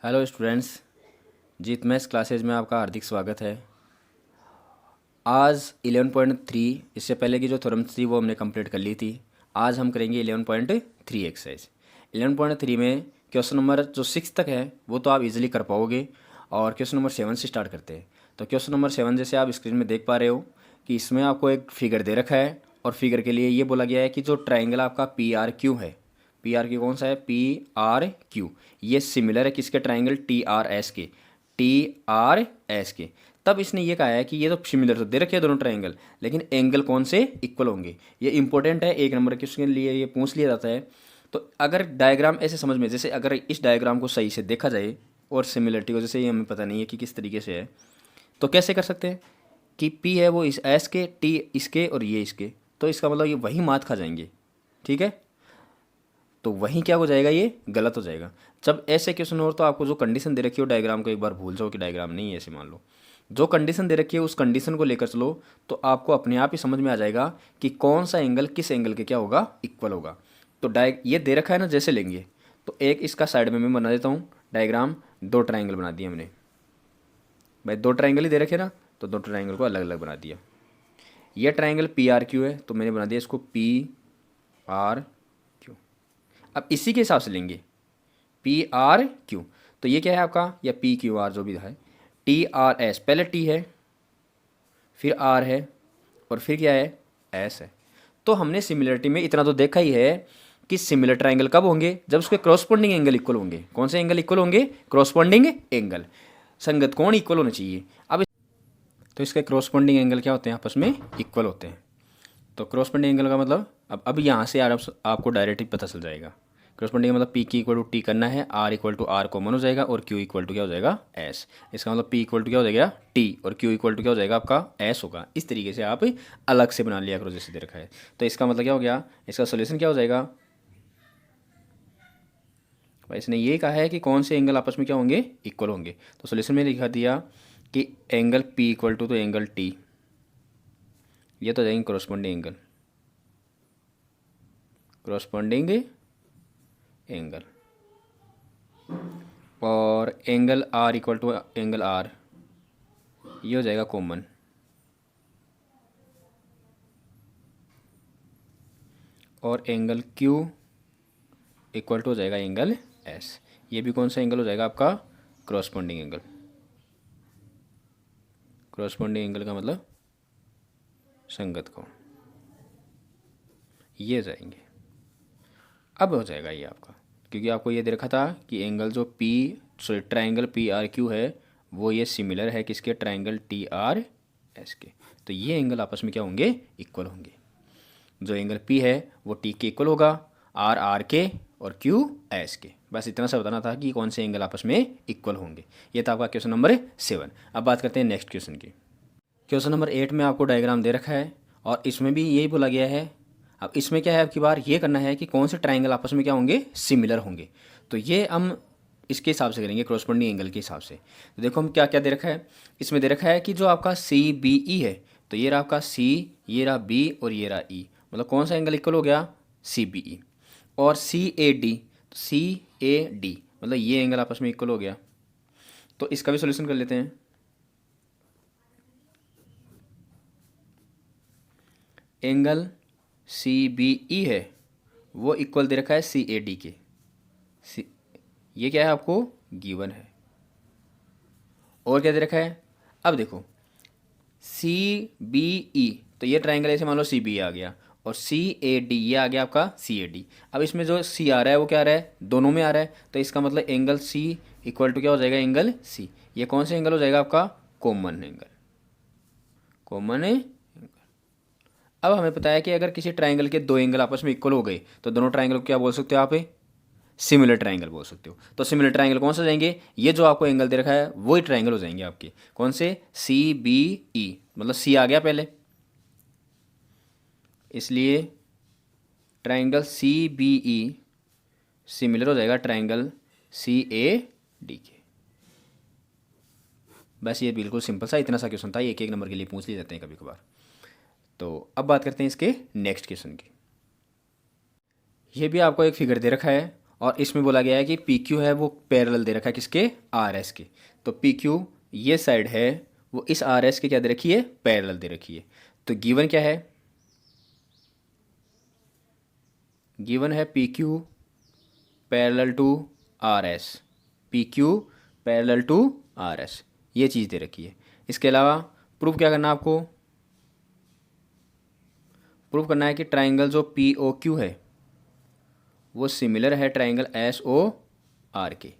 Hello students, जीत maths classes में आपका हार्दिक स्वागत है। आज 11.3, इससे पहले की जो थ्योरम्स थी वो हमने कंप्लीट कर ली थी। आज हम करेंगे 11.3 एक्सरसाइज। 11.3 में क्वेश्चन नंबर जो 6 तक है वो तो आप इजीली कर पाओगे, और क्वेश्चन नंबर 7 से स्टार्ट करते हैं। तो क्वेश्चन नंबर 7 जैसे आप स्क्रीन में देख पा रहे हो कि इसमें आपको एक फिगर दे रखा है, और फिगर के लिए ये बोला गया है कि जो ट्राइंगल आपका पी आर क्यू है, पी आर क्यू कौन सा है, पी आर क्यू, ये सिमिलर है किसके, ट्राइंगल टी आर एस के, टी आर एस के। तब इसने ये कहा है कि ये तो सिमिलर तो दे रखे हैं दोनों ट्राइंगल, लेकिन एंगल कौन से इक्वल होंगे। ये इंपॉर्टेंट है, एक नंबर के उसके लिए ये पूछ लिया जाता है। तो अगर डायग्राम ऐसे समझ में, जैसे अगर इस डायग्राम को सही से देखा जाए और सिमिलरिटी को, जैसे ये हमें पता नहीं है कि किस तरीके से है, तो कैसे कर सकते हैं कि पी है वो इस एस के, टी इसके और ये इसके, तो इसका मतलब ये वही मात खा जाएंगे। ठीक है, तो वहीं क्या हो जाएगा, ये गलत हो जाएगा। जब ऐसे क्वेश्चन हो तो आपको जो कंडीशन दे रखी हो डायग्राम को एक बार भूल जाओ कि डायग्राम नहीं है, ऐसे मान लो। जो कंडीशन दे रखी है उस कंडीशन को लेकर चलो, तो आपको अपने आप ही समझ में आ जाएगा कि कौन सा एंगल किस एंगल के क्या होगा, इक्वल होगा। तो ये दे रखा है ना, जैसे लेंगे तो एक इसका साइड में मैं बना देता हूँ डायग्राम। दो ट्राइंगल बना दिए हमने भाई, दो ट्राइंगल ही दे रखे ना, तो दो ट्राइंगल को अलग अलग बना दिया। ये ट्राइंगल पी आर क्यू है, तो मैंने बना दिया इसको पी आर क्यू। अब इसी के हिसाब से लेंगे पी आर क्यू, तो ये क्या है आपका, या पी क्यू आर जो भी है, टी आर एस, पहले टी है फिर आर है और फिर क्या है, एस है। तो हमने सिमिलरिटी में इतना तो देखा ही है कि सिमिलर ट्राइंगल कब होंगे, जब उसके क्रॉसपोंडिंग एंगल इक्वल होंगे। कौन से एंगल इक्वल होंगे, क्रॉसपोंडिंग एंगल, संगत कोण इक्वल होना चाहिए। अब तो इसके क्रॉसपोंडिंग एंगल क्या होते हैं, आपस में इक्वल होते हैं। तो क्रॉसपोंडिंग एंगल का मतलब अब यहाँ से आपको डायरेक्ट ही पता चल जाएगा। क्रॉसपोंडिंग का मतलब पी की इक्वल टू टी करना है, R equal to R common हो जाएगा, और क्यू इक्वल टू क्या हो जाएगा, एस। इसका मतलब पी इक्वल टू क्या हो जाएगा, टी, और क्यू इक्वल टू क्या हो जाएगा आपका, एस होगा। इस तरीके से आप अलग से बना लिया करो जैसे दे रखा है। तो इसका मतलब क्या हो गया, इसका सोल्यूशन क्या हो जाएगा भाई, इसने ये कहा है कि कौन से एंगल आपस में क्या होंगे, इक्वल होंगे। तो सोल्यूशन में लिखा दिया कि एंगल पी इक्वल टू, तो एंगल टी, ये तो जाएंगे क्रॉसपोंडिंग एंगल, क्रॉसपोंडिंग एंगल, और angle R equal to angle R, ये हो जाएगा कॉमन, और एंगल क्यू इक्वल टू हो जाएगा एंगल एस। ये भी कौन सा एंगल हो जाएगा आपका, क्रॉसपोंडिंग एंगल। क्रॉसपोंडिंग एंगल का मतलब संगत कोण, ये जाएंगे। अब हो जाएगा ये आपका, क्योंकि आपको ये दे रखा था कि एंगल जो P, sorry triangle P R Q है वो ये सिमिलर है किसके, ट्राइंगल टी आर एस के। तो ये एंगल आपस में क्या होंगे, इक्वल होंगे। जो एंगल पी है वो टी के इक्वल होगा, आर आर के, और क्यू एस के। बस इतना सा बताना था कि कौन से एंगल आपस में इक्वल होंगे। ये था आपका क्वेश्चन नंबर 7। अब बात करते हैं नेक्स्ट क्वेश्चन की। क्वेश्चन नंबर 8 में आपको डायग्राम दे रखा है, और इसमें भी यही बोला गया है। अब इसमें क्या है, आपकी बार ये करना है कि कौन से ट्राइंगल आपस में क्या होंगे, सिमिलर होंगे। तो ये हम इसके हिसाब से करेंगे, क्रॉसपोंडिंग एंगल के हिसाब से। तो देखो हम क्या क्या दे रखा है, इसमें दे रखा है कि जो आपका सी बी ई है, तो ये रहा आपका सी, ये रहा बी, और ये रहा ई। मतलब कौन सा एंगल इक्वल हो गया, सी बी ई। और सी A D, C A D मतलब ये एंगल आपस में इक्वल हो गया। तो इसका भी सोल्यूशन कर लेते हैं। एंगल सी बी ई है वो इक्वल दे रखा है सी ए डी के। सी, ये क्या है आपको गिवन है। और क्या दे रखा है, अब देखो सी बी ई, तो ये ट्राइंगल ऐसे मान लो सी बी आ गया, और सी ए डी ये आ गया आपका सी ए डी। अब इसमें जो सी आ रहा है वो क्या आ रहा है, दोनों में आ रहा है। तो इसका मतलब एंगल सी इक्वल टू क्या हो जाएगा, एंगल सी। ये कौन सा एंगल हो जाएगा आपका, कॉमन एंगल, कॉमन एंगल। अब हमें पता है कि अगर किसी ट्राइंगल के दो एंगल आपस में इक्वल हो गए तो दोनों ट्राइंगल को क्या बोल सकते हो आप, सिमिलर ट्राइंगल बोल सकते हो। तो सिमिलर ट्राइंगल कौन सा जाएंगे, ये जो आपको एंगल दे रखा है वही ट्राइंगल हो जाएंगे आपके। कौन से, सी बी ई, मतलब सी आ गया पहले, इसलिए triangle C B E similar हो जाएगा ट्राइंगल सी ए डी के। बस ये बिल्कुल सिंपल सा इतना सा क्वेश्चन था, एक एक नंबर के लिए पूछ लिए जाते हैं कभी कभार। तो अब बात करते हैं इसके नेक्स्ट क्वेश्चन की। ये भी आपको एक फिगर दे रखा है, और इसमें बोला गया है कि पी क्यू है वो पैरेलल दे रखा है किसके, आर एस के। तो पी क्यू ये साइड है वो इस आर एस के क्या दे रखी है, पैरेलल दे रखी है। तो गिवन क्या है, गिवन है P Q parallel to R S, P Q parallel to R S, ये चीज़ दे रखी है। इसके अलावा प्रूफ क्या करना है आपको, प्रूफ करना है कि ट्राइंगल जो पी ओ क्यू है वो सिमिलर है ट्राइंगल एस ओ आर के,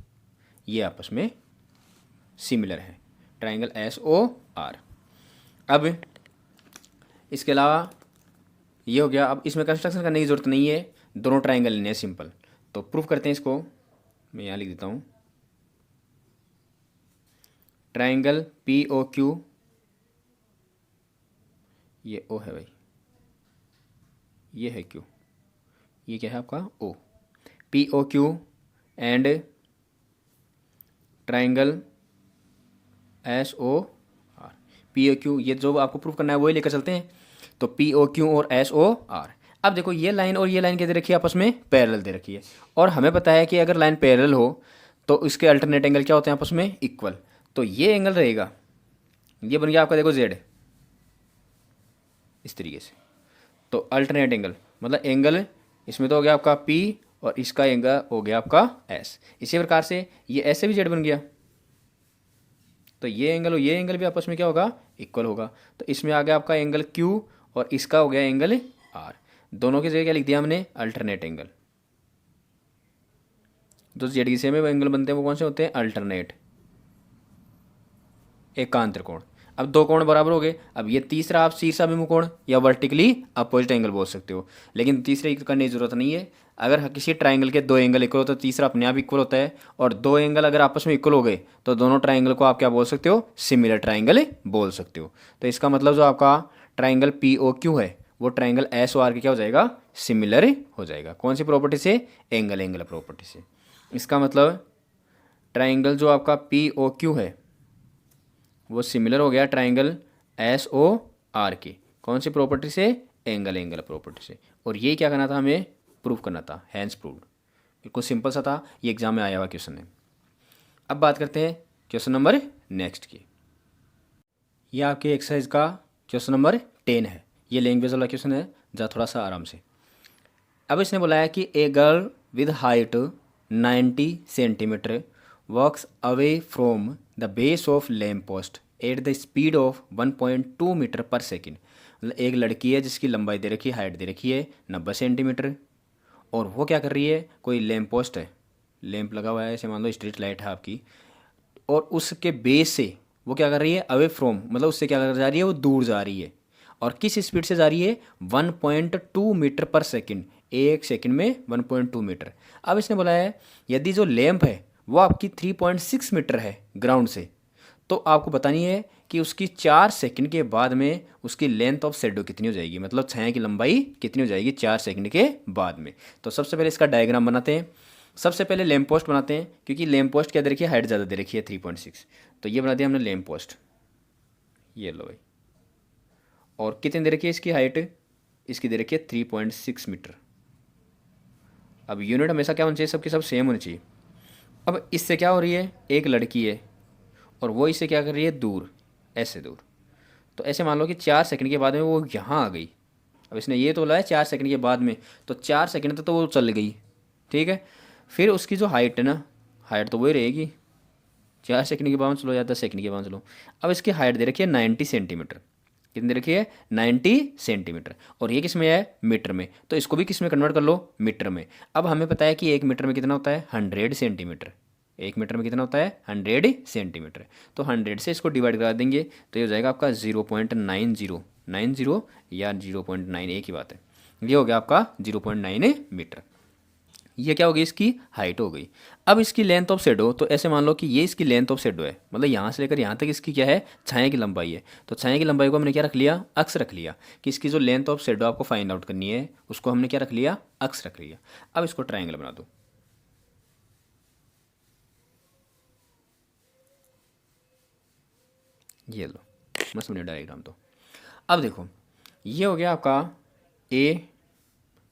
ये आपस में सिमिलर है ट्राइंगल एस ओ आर। अब इसके अलावा ये हो गया। अब इसमें कंस्ट्रक्शन करने की ज़रूरत नहीं है, दोनों ट्राइंगल लेने हैं सिंपल। तो प्रूफ करते हैं इसको, मैं यहाँ लिख देता हूँ ट्राइंगल पी ओ क्यू, ये ओ है भाई, ये है क्यू, ये क्या है आपका O, P O Q and triangle S O R, P O Q, ये जो आपको प्रूफ करना है वही लेकर चलते हैं। तो पी ओ क्यू और एस ओ आर। अब देखो ये लाइन और ये लाइन क्या दे रखी है, आपस में पैरेलल दे रखी है, और हमें पता है कि अगर लाइन पैरेलल हो तो इसके अल्टरनेट एंगल क्या होते हैं, आपस में इक्वल। तो ये एंगल रहेगा, ये बन गया आपका देखो जेड, इस तरीके से। तो अल्टरनेट एंगल मतलब एंगल इसमें तो हो गया आपका पी और इसका एंगल हो गया आपका एस। इसी प्रकार से ये ऐसे भी जेड बन गया, तो ये एंगल और ये एंगल भी आपस में क्या होगा, इक्वल होगा। तो इसमें आ गया आपका एंगल क्यू और इसका हो गया एंगल आर, दोनों की जगह क्या लिख दिया हमने, अल्टरनेट एंगल। जो जेड की सेम में एंगल बनते हैं वो कौन से होते हैं, अल्टरनेट एकांत त्रिकोण। अब दो कोण बराबर हो गए। अब ये तीसरा आप शीर्षाभिमुख कोण या वर्टिकली अपोजिट एंगल बोल सकते हो, लेकिन तीसरे की करने की जरूरत नहीं है। अगर किसी ट्राइंगल के दो एंगल इक्वल हो तो तीसरा अपने आप इक्वल होता है, और दो एंगल अगर आपस में इक्वल हो गए तो दोनों ट्राइंगल को आप क्या बोल सकते हो, सिमिलर ट्राइंगल बोल सकते हो। तो इसका मतलब जो आपका ट्राइंगल पी ओ क्यू है वो ट्राइंगल एस ओ आर के क्या हो जाएगा, सिमिलर हो जाएगा। कौन सी प्रॉपर्टी से, एंगल एंगल प्रॉपर्टी से। इसका मतलब ट्राइंगल जो आपका पी ओ क्यू है वो सिमिलर हो गया ट्राइंगल एस ओ आर के, कौन सी प्रॉपर्टी से, एंगल एंगल प्रॉपर्टी से। और ये क्या करना था, हमें प्रूफ करना था, हैंस प्रूव्ड। बिल्कुल सिंपल सा था, ये एग्जाम में आया हुआ क्वेश्चन है। अब बात करते हैं क्वेश्चन नंबर नेक्स्ट की। ये आपके एक्सरसाइज का क्वेश्चन नंबर 10 है, ये लैंग्वेज वाला क्वेश्चन है, जा थोड़ा सा आराम से। अब इसने बोला है कि a girl with height 90 centimetre walks away from the base of lamp post at the speed of 1.2 metre per second. मतलब एक लड़की है जिसकी लंबाई दे रखी है, हाइट दे रखी है 90 सेंटीमीटर, और वो क्या कर रही है, कोई लैम्प पोस्ट है, लैम्प लगा हुआ है, ऐसे मान लो स्ट्रीट लाइट है आपकी, और उसके बेस से वो क्या कर रही है, अवे फ्रॉम मतलब उससे क्या कर जा रही है, वो दूर जा रही है। और किस स्पीड से जा रही है, 1.2 मीटर पर सेकंड, एक सेकंड में 1.2 मीटर। अब इसने बोला है यदि जो लैंप है वो आपकी 3.6 मीटर है ग्राउंड से, तो आपको बतानी है कि उसकी 4 सेकंड के बाद में उसकी लेंथ ऑफ शेडो कितनी हो जाएगी, मतलब छाया की लंबाई कितनी हो जाएगी 4 सेकंड के बाद में। तो सबसे पहले इसका डायग्राम बनाते हैं। सबसे पहले लैंप पोस्ट बनाते हैं, क्योंकि लैंप पोस्ट क्या दे रखी है, हाइट ज़्यादा दे रखी है 3.6। तो ये बना दिया हमने लैंप पोस्ट, ये लो भाई। और कितनी दे रखी है इसकी हाइट, इसकी दे रखी है 3.6 मीटर। अब यूनिट हमेशा क्या होनी चाहिए, सबकी सब सेम होनी चाहिए। अब इससे क्या हो रही है, एक लड़की है और वो इससे क्या कर रही है, दूर, ऐसे दूर। तो ऐसे मान लो कि 4 सेकंड के बाद में वो यहाँ आ गई। अब इसने ये तो बोला है 4 सेकंड के बाद में, तो 4 सेकंड तक तो वो चल गई, ठीक है। फिर उसकी जो हाइट है ना, हाइट तो वही रहेगी, 4 सेकंड के बाद चलो या 10 सेकंड के बाद चलो। अब इसकी हाइट दे रखी है 90 सेंटीमीटर, कितनी दे रखी है, 90 सेंटीमीटर। और ये किस में है, मीटर में, तो इसको भी किस में कन्वर्ट कर लो, मीटर में। अब हमें पता है कि 1 मीटर में कितना होता है, 100 सेंटीमीटर। 1 मीटर में कितना होता है, 100 सेंटीमीटर। तो 100 से इसको डिवाइड करा देंगे तो ये हो जाएगा आपका 0.90 या 0.9, एक ही बात है। ये हो गया आपका 0.9 मीटर। ये क्या हो गई, इसकी हाइट हो गई। अब इसकी लेंथ ऑफ शेडो, तो ऐसे मान लो कि ये इसकी लेंथ ऑफ शेडो है, मतलब यहाँ से लेकर यहाँ तक इसकी क्या है, छाया की लंबाई है। तो छाया की लंबाई को हमने क्या रख लिया, अक्स रख लिया, कि इसकी जो लेंथ ऑफ शेडो आपको फाइंड आउट करनी है उसको हमने क्या रख लिया, अक्स रख लिया। अब इसको ट्राइंगल बना दो, ये लो, मस्त बने डायग्राम। तो अब देखो ये हो गया आपका ए,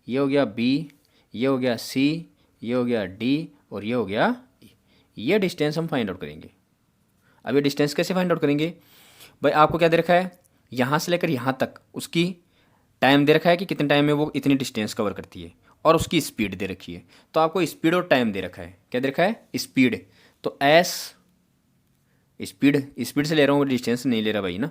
ये हो गया बी, ये हो गया सी, ये हो गया डी और ये हो गया E। ये डिस्टेंस हम फाइंड आउट करेंगे। अब ये डिस्टेंस कैसे फाइंड आउट करेंगे भाई, आपको क्या दे रखा है, यहाँ से लेकर यहाँ तक उसकी टाइम दे रखा है कि कितने टाइम में वो इतनी डिस्टेंस कवर करती है, और उसकी स्पीड दे रखी है। तो आपको स्पीड और टाइम दे रखा है, क्या दे रखा है, स्पीड। तो एस स्पीड, स्पीड से ले रहा हूँ, डिस्टेंस नहीं ले रहा भाई ना,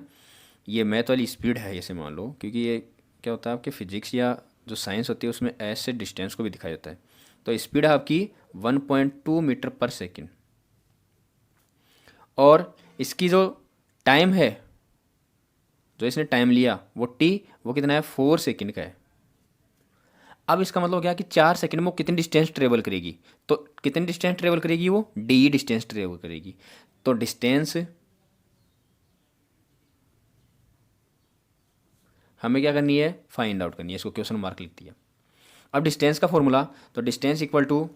ये मैथ वाली स्पीड है ऐसे मान लो, क्योंकि ये क्या होता है आपके फिजिक्स या जो साइंस होती है उसमें एस से डिस्टेंस को भी दिखाया जाता है। तो स्पीड है आपकी 1.2 मीटर पर सेकेंड, और इसकी जो टाइम है, जो इसने टाइम लिया वो टी, वो कितना है, 4 सेकेंड का है। अब इसका मतलब क्या कि 4 सेकंड में वो कितनी डिस्टेंस ट्रेवल करेगी, तो कितनी डिस्टेंस ट्रेवल करेगी, वो डी डिस्टेंस ट्रेवल करेगी। तो डिस्टेंस हमें क्या करनी है, फाइंड आउट करनी है, इसको क्वेश्चन मार्क लिख दिया। अब डिस्टेंस का फॉर्मूला, तो डिस्टेंस इक्वल टू,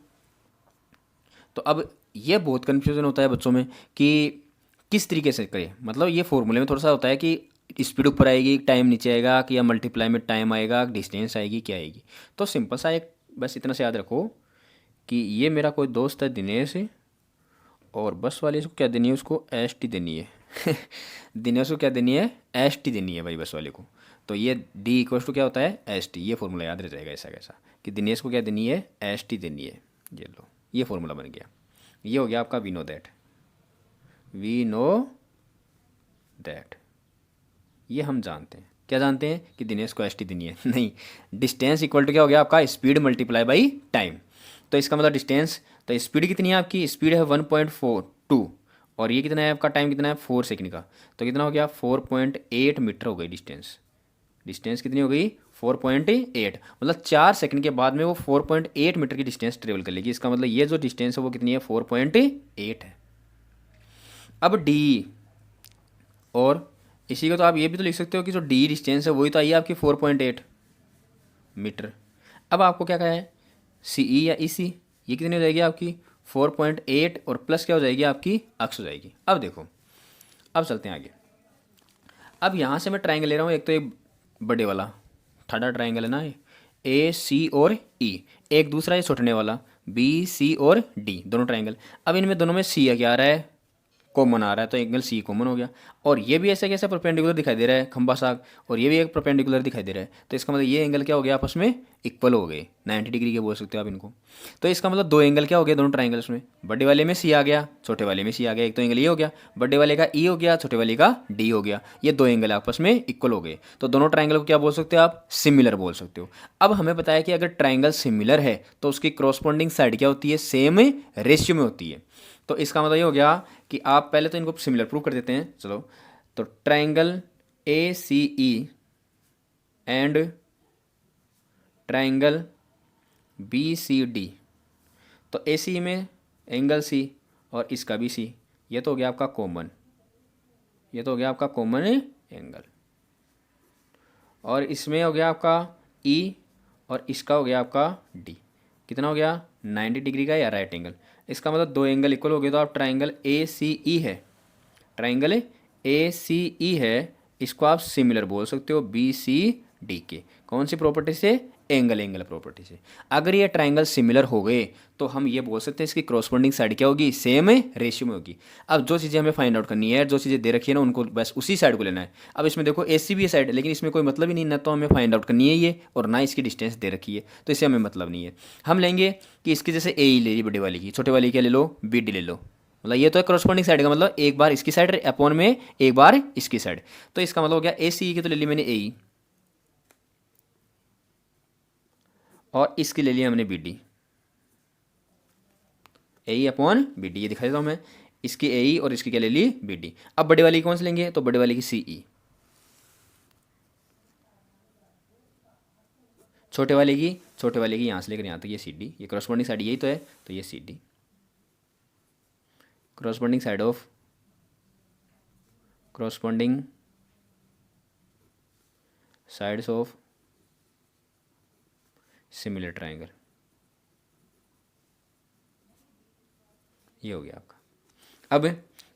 तो अब ये बहुत कन्फ्यूजन होता है बच्चों में कि किस तरीके से करें, मतलब ये फॉर्मूले में थोड़ा सा होता है कि स्पीड ऊपर आएगी, टाइम नीचे आएगा, कि या मल्टीप्लाई में टाइम आएगा, डिस्टेंस आएगी, क्या आएगी। तो सिंपल सा एक बस इतना से याद रखो कि ये मेरा कोई दोस्त है दिनेश, और बस वाले को क्या देनी है, उसको एस टी देनी है दिनेश को क्या देनी है, एस टी देनी है भाई बस वाले को। तो ये डी इक्वल्स टू क्या होता है, एस टी। ये फॉर्मूला याद रह जाएगा ऐसा कैसा, कि दिनेश को क्या देनी है, एस टी देनी है। ये लो, ये फॉर्मूला बन गया। ये हो गया आपका we know that, we know that, ये हम जानते हैं। क्या जानते हैं कि दिनेश को एस टी देनी है नहीं, डिस्टेंस इक्वल टू क्या हो गया आपका, स्पीड मल्टीप्लाई बाई टाइम। तो इसका मतलब डिस्टेंस, तो स्पीड कितनी है आपकी, स्पीड है 1.42, और ये कितना है आपका, टाइम कितना है 4 सेकंड का। तो कितना हो गया, 4.8 मीटर हो गई डिस्टेंस। डिस्टेंस कितनी हो गई, 4.8, मतलब 4 सेकंड के बाद में वो 4.8 मीटर की डिस्टेंस ट्रेवल कर लेगी। इसका मतलब ये जो डिस्टेंस है वो कितनी है, 4.8 है। अब डी, और इसी को तो आप ये भी तो लिख सकते हो कि जो डी डिस्टेंस है वही तो आई है आपकी 4.8 मीटर। अब आपको क्या कहा है, सी ई या ई सी, ये कितनी हो जाएगी आपकी 4.8, और प्लस क्या हो जाएगी आपकी, अक्स हो जाएगी। अब देखो, अब चलते हैं आगे। अब यहाँ से मैं ट्राइंगल ले रहा हूँ, एक तो ये बड़े वाला थर्ड ट्राइंगल है ना, ये ए सी और ई, एक दूसरा ये छोटने वाला बी सी और डी, दोनों ट्राइंगल। अब इनमें दोनों में सी क्या आ रहा है, कॉमन आ रहा है, तो एंगल सी कॉमन हो गया। और ये भी ऐसे कैसे परपेंडिकुलर दिखाई दे रहा है, खंबा साग, और ये भी एक परपेंडिकुलर दिखाई दे रहा है। तो इसका मतलब ये एंगल क्या हो गया, आपस में इक्वल हो गए, 90 डिग्री के बोल सकते हो आप इनको। तो इसका मतलब दो एंगल क्या हो गया दोनों ट्राइंगल्स में, बड़े वाले में सी आ गया, छोटे वाले में सी आ गया। एक तो एंगल ये हो गया, बड़े वाले का ई हो गया, छोटे वाले का डी हो गया। ये दो एंगल आपस में इक्वल हो गए, तो दोनों ट्राइंगल को क्या बोल सकते हो आप, सिमिलर बोल सकते हो। अब हमें पता है कि अगर ट्राइंगल सिमिलर है तो उसकी क्रॉसपोंडिंग साइड क्या होती है, सेम रेशियो में होती है। तो इसका मतलब ये हो गया कि आप पहले तो इनको सिमिलर प्रूव कर देते हैं, चलो। तो triangle A C E and triangle B C D, तो ए सी में एंगल सी और इसका भी सी, ये तो हो गया आपका कॉमन, ये तो हो गया आपका कॉमन एंगल। और इसमें हो गया आपका ई और इसका हो गया आपका डी, कितना हो गया 90 डिग्री का या राइट एंगल। इसका मतलब दो एंगल इक्वल हो गए, तो आप ट्राइंगल ए सी ई है, ट्राइंगल ए सी ई है, इसको आप सिमिलर बोल सकते हो बी सी डी के। कौन सी प्रॉपर्टी से, एंगल प्रॉपर्टी से। अगर ये ट्राइंगल सिमिलर हो गए तो हम ये बोल सकते हैं इसकी क्रॉसपोंडिंग साइड क्या होगी, सेम रेशियो में होगी। अब जो चीज़ें हमें फाइंड आउट करनी है, जो चीज़ें दे रखी है ना, उनको बस उसी साइड को लेना है। अब इसमें देखो ए सी भी है साइड, लेकिन इसमें कोई मतलब ही नहीं, ना तो हमें फाइंड आउट करनी है ये, और ना इसकी डिस्टेंस दे रखी है, तो इससे हमें मतलब नहीं है। हम लेंगे कि इसकी जैसे ए ही ले ली बड़ी वाली की, छोटे वाली क्या ले लो, बी डी ले लो। मतलब ये तो है क्रॉसपोंडिंग साइड का मतलब एक बार इसकी साइड अपॉन में एक बार इसकी साइड। तो इसका मतलब हो गया ए सी की तो ले ली मैंने ए, और इसकी ले लिया हमने बी डी, ए अपॉन बी डी, ये दिखा देता हूँ मैं, इसकी ए और इसकी क्या ले ली, बी डी। अब बड़े वाली कौन से लेंगे, तो बड़े वाली की सी ई, छोटे वाले की यहाँ से लेकर यहाँ तक ये सी डी, ये क्रॉसपोंडिंग साइड यही तो है, तो ये C D corresponding side of corresponding sides of similar triangle, ये हो गया आपका। अब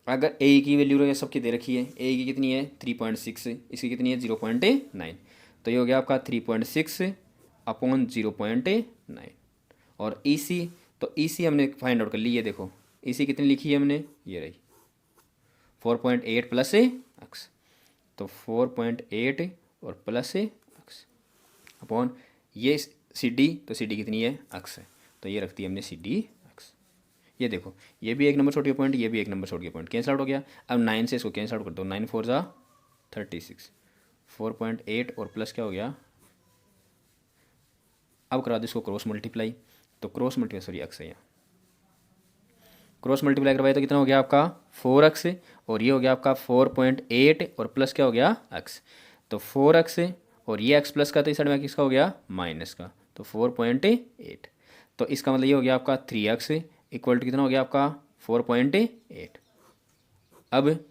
अगर ए की वैल्यू ये सबकी दे रखी है, ए की कितनी है 3.6, इसकी कितनी है 0.9, तो ये हो गया आपका 3.6 अपॉन 0.9, और ई सी तो ईसी हमने फाइंड आउट कर ली, ये देखो ईसी कितनी लिखी है हमने, ये रही 4.8 प्लस एक्स। तो 4.8 और प्लस एक्स अपॉन ये सी डी, तो सी डी कितनी है, एक्स है, तो ये रखती है हमने सी डी एक्स। ये देखो ये भी एक नंबर छोड़ गया पॉइंट, ये भी एक नंबर छोड़ गया पॉइंट, कैंसल आउट हो गया। अब 9 से इसको कैंसल आउट कर दो, 9 4 जा 36, 4.8 और प्लस क्या हो गया, अब करा दो इसको क्रॉस मल्टीप्लाई, तो क्रॉस मल्टीप्लाई सॉरी एक्स है यहाँ, क्रॉस मल्टीप्लाई करवाए तो कितना हो गया आपका 4x, और ये हो गया आपका 4.8 और प्लस क्या हो गया x, तो 4x और ये x प्लस का, तो इस साइड में किसका हो गया माइनस का, तो 4.8, तो इसका मतलब ये हो गया आपका 3x इक्वल टू कितना हो गया आपका 4.8। अब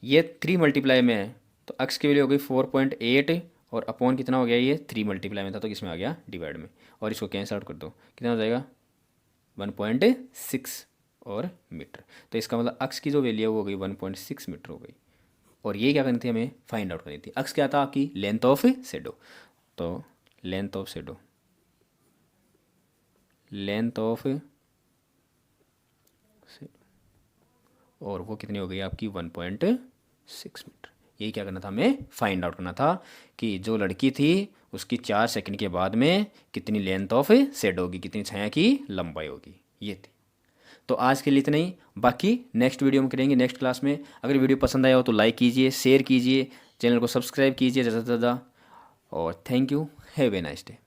ये 3 मल्टीप्लाई में है तो x की वैल्यू हो गई 4.8 और अपॉन कितना हो गया, ये 3 मल्टीप्लाई में था तो किसमें आ गया डिवाइड में, और इसको कैंसल आउट कर दो, कितना हो जाएगा 1.6 और मीटर। तो इसका मतलब अक्स की जो वैल्यू है वो हो गई 1.6 मीटर हो गई। और ये क्या करनी थी, हमें फाइंड आउट करनी थी। अक्स क्या था आपकी, लेंथ ऑफ शेडो, तो length of shadow, length of और वो कितनी हो गई आपकी 1.6 मीटर। यही क्या करना था, हमें फाइंड आउट करना था कि जो लड़की थी उसकी 4 सेकंड के बाद में कितनी लेंथ ऑफ शेडो होगी, कितनी छाया की लंबाई होगी, ये थी। तो आज के लिए इतना ही, बाकी नेक्स्ट वीडियो में करेंगे नेक्स्ट क्लास में। अगर वीडियो पसंद आया हो तो लाइक कीजिए, शेयर कीजिए, चैनल को सब्सक्राइब कीजिए ज़्यादा से ज़्यादा, और thank you, have a nice day.